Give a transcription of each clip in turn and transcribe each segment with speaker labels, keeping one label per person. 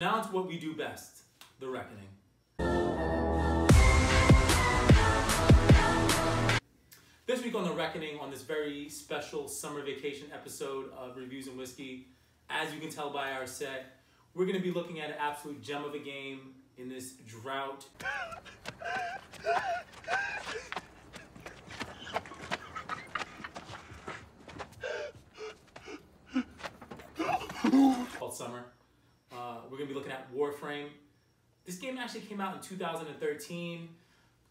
Speaker 1: Now it's what we do best, the reckoning. This week on The Reckoning, on this very special summer vacation episode of Reviews and Whiskey, as you can tell by our set, we're going to be looking at an absolute gem of a game in this drought. Called Summer. We're going to be looking at Warframe. This game actually came out in 2013.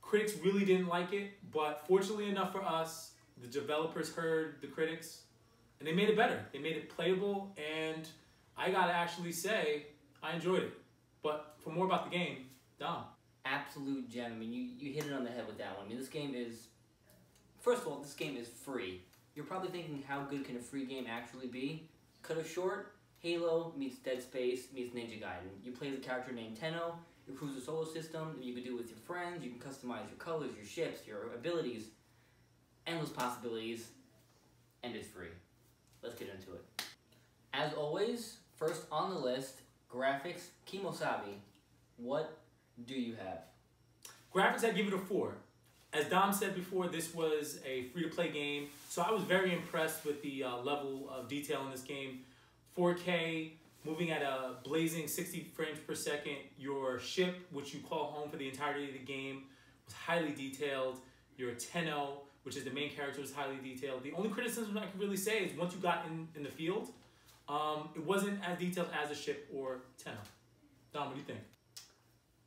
Speaker 1: Critics really didn't like it, but fortunately enough for us, the developers heard the critics and they made it better. They made it playable, and I gotta actually say, I enjoyed it. But for more about the game, Dom.
Speaker 2: Absolute gem. I mean, you hit it on the head with that one. I mean, this game is, first of all, this game is free. You're probably thinking, how good can a free game actually be? Cut it short, Halo meets Dead Space meets Ninja Gaiden. You play the character named Tenno, you cruise the solar system, you can do it with your friends, you can customize your colors, your ships, your abilities, endless possibilities, and it's free. Let's get into it. As always, first on the list, graphics, Kimosabi. What do you have?
Speaker 1: Graphics, I give it a 4. As Dom said before, this was a free-to-play game, so I was very impressed with the level of detail in this game. 4K, moving at a blazing 60 frames per second. Your ship, which you call home for the entirety of the game, was highly detailed. Your Tenno, which is the main character, was highly detailed. The only criticism I can really say is once you got in the field, it wasn't as detailed as a ship or Tenno. Dom, what do you think?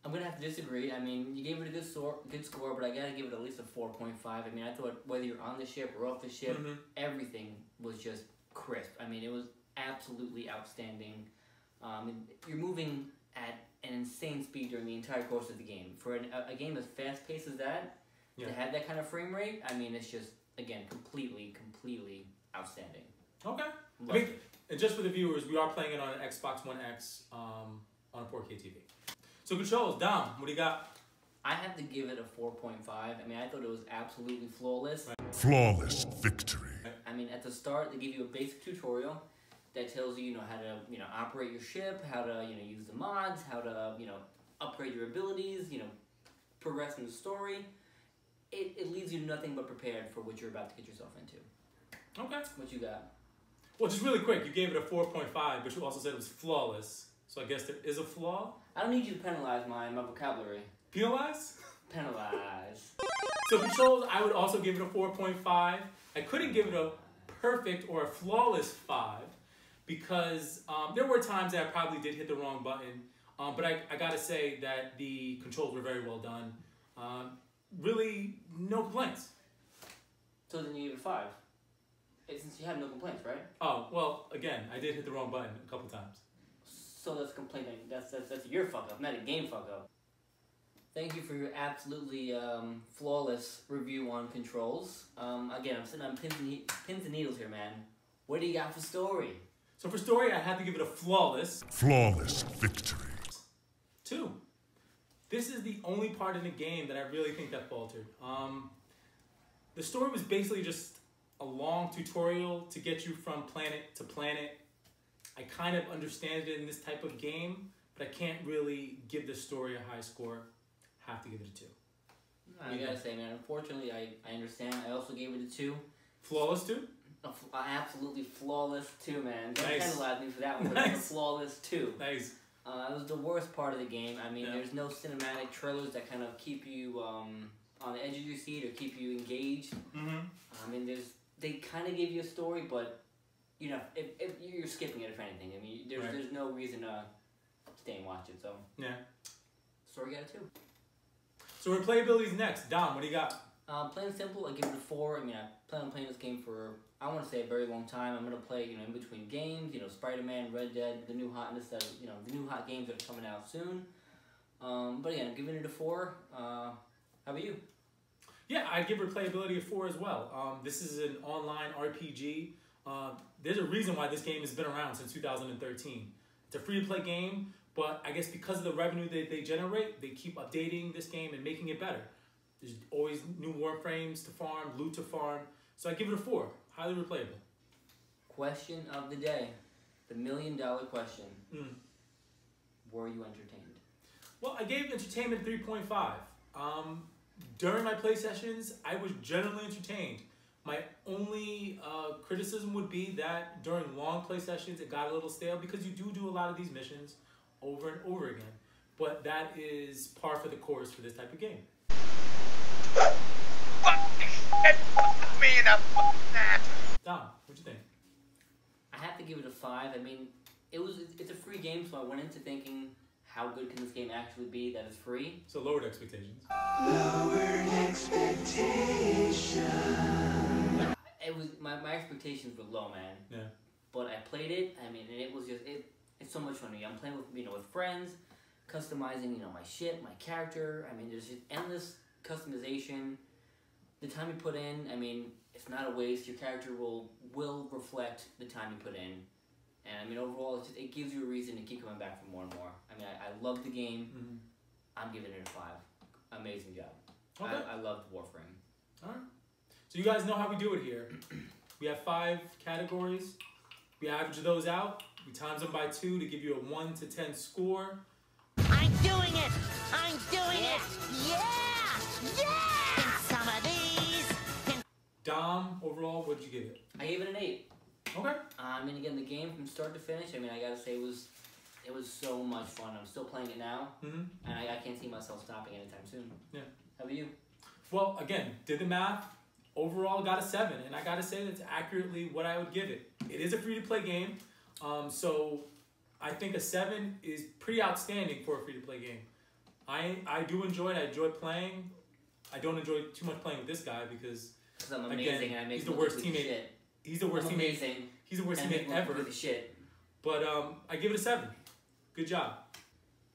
Speaker 2: I'm going to have to disagree. I mean, you gave it a good score, but I got to give it at least a 4.5. I mean, I thought whether you're on the ship or off the ship, everything was just crisp. I mean, it was absolutely outstanding. You're moving at an insane speed during the entire course of the game. For a game as fast-paced as that, to have that kind of frame rate, I mean, it's just, again, completely outstanding. Okay.
Speaker 1: I mean, and just for the viewers, we are playing it on an Xbox One X on a 4K TV. So controls, Dom, what do you got?
Speaker 2: I have to give it a 4.5. I mean, I thought it was absolutely flawless.
Speaker 3: Flawless victory.
Speaker 2: I mean, at the start, they give you a basic tutorial that tells you, how to, operate your ship, how to, use the mods, how to, upgrade your abilities, progress in the story. It leaves you nothing but prepared for what you're about to get yourself into.
Speaker 1: Okay.
Speaker 2: What you got?
Speaker 1: Well, just really quick, you gave it a 4.5, but you also said it was flawless. So I guess there is a flaw?
Speaker 2: I don't need you to penalize my vocabulary.
Speaker 1: Penalize?
Speaker 2: Penalize.
Speaker 1: So controls, I would also give it a 4.5. I couldn't give it a perfect or a flawless 5 because there were times that I probably did hit the wrong button. But I gotta say that the controls were very well done. Really, no complaints.
Speaker 2: So then you give it a 5. Since you have no complaints, right?
Speaker 1: Oh, well, again, I did hit the wrong button a couple times.
Speaker 2: So that's complaining. That's your fuck up, not a game fuck up. Thank you for your absolutely flawless review on controls. Again, I'm sitting on pins and needles here, man. What do you got for story?
Speaker 1: So for story, I have to give it a flawless
Speaker 3: victory.
Speaker 1: 2. This is the only part in the game that I really think that faltered. The story was basically just a long tutorial to get you from planet to planet. I kind of understand it in this type of game, but I can't really give the story a high score. Have to give it a 2.
Speaker 2: I gotta say, man, unfortunately, I understand. I also gave it a 2.
Speaker 1: Flawless 2?
Speaker 2: Absolutely flawless 2, man. Don't
Speaker 1: Nice.
Speaker 2: penalize me for that one, but it's a flawless 2.
Speaker 1: Nice.
Speaker 2: It was the worst part of the game. I mean, there's no cinematic trailers that kind of keep you on the edge of your seat or keep you engaged. I mean, they kind of give you a story, but if you're skipping it, if anything. I mean, there's no reason to stay and watch it. So
Speaker 1: yeah,
Speaker 2: story got a 2.
Speaker 1: So replayability's next. Dom, what do you got?
Speaker 2: Plain and simple, I give it a 4. I mean, I plan on playing this game for, I want to say, a very long time. I'm gonna play, in between games. Spider-Man, Red Dead, the new hotness that the new hot games that are coming out soon. But again, I'm giving it a 4. How about you?
Speaker 1: Yeah, I'd give replayability a 4 as well. This is an online RPG. There's a reason why this game has been around since 2013. It's a free-to-play game, but I guess because of the revenue that they generate, they keep updating this game and making it better. There's always new Warframes to farm, loot to farm. So I give it a 4. Highly replayable.
Speaker 2: Question of the day. The $1 million question. were you entertained?
Speaker 1: Well, I gave entertainment 3.5. During my play sessions, I was generally entertained. My only criticism would be that during long play sessions, it got a little stale because you do a lot of these missions over and over again. But that is par for the course for this type of game.
Speaker 4: Me in the
Speaker 1: Dom, what'd you think?
Speaker 2: I have to give it a 5. I mean, it's a free game, so I went into thinking, how good can this game actually be that is free?
Speaker 1: So lowered expectations.
Speaker 5: Lowered expectations.
Speaker 2: It was my expectations were low, man.
Speaker 1: Yeah.
Speaker 2: But I played it. I mean, and it was just it's so much fun. I'm playing with with friends, customizing my shit, my character. I mean, there's just endless customization. The time you put in, I mean, it's not a waste. Your character will reflect the time you put in. And I mean, overall, it gives you a reason to keep coming back for more and more. I mean, I love the game.
Speaker 1: Mm-hmm.
Speaker 2: I'm giving it a 5. Amazing job.
Speaker 1: Okay.
Speaker 2: I loved Warframe.
Speaker 1: All right. So you guys know how we do it here. We have 5 categories. We average those out. We times them by 2 to give you a 1 to 10 score.
Speaker 6: I'm doing it! I'm doing it! Yeah! Yeah! And some of these...
Speaker 1: Dom, overall, what did you give it?
Speaker 2: I gave it an 8.
Speaker 1: Okay.
Speaker 2: I mean, again, the game from start to finish, I mean, I gotta say, it was so much fun. I'm still playing it now, and I can't see myself stopping anytime soon.
Speaker 1: Yeah.
Speaker 2: How about you?
Speaker 1: Well, again, did the math. Overall, got a 7, and I gotta say that's accurately what I would give it. It is a free-to-play game, so I think a 7 is pretty outstanding for a free-to-play game. I do enjoy it. I enjoy playing. I don't enjoy too much playing with this guy because
Speaker 2: I'm amazing,
Speaker 1: again,
Speaker 2: and I make
Speaker 1: he's the worst teammate.
Speaker 2: shit.
Speaker 1: He's the worst
Speaker 2: I'm
Speaker 1: teammate.
Speaker 2: amazing,
Speaker 1: He's the worst
Speaker 2: and I
Speaker 1: teammate
Speaker 2: make
Speaker 1: ever.
Speaker 2: the shit.
Speaker 1: But I give it a 7. Good job.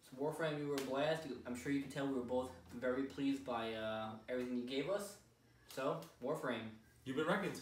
Speaker 2: So Warframe, you were a blast. I'm sure you can tell we were both very pleased by everything you gave us. So, Warframe.
Speaker 1: You've been reckoned.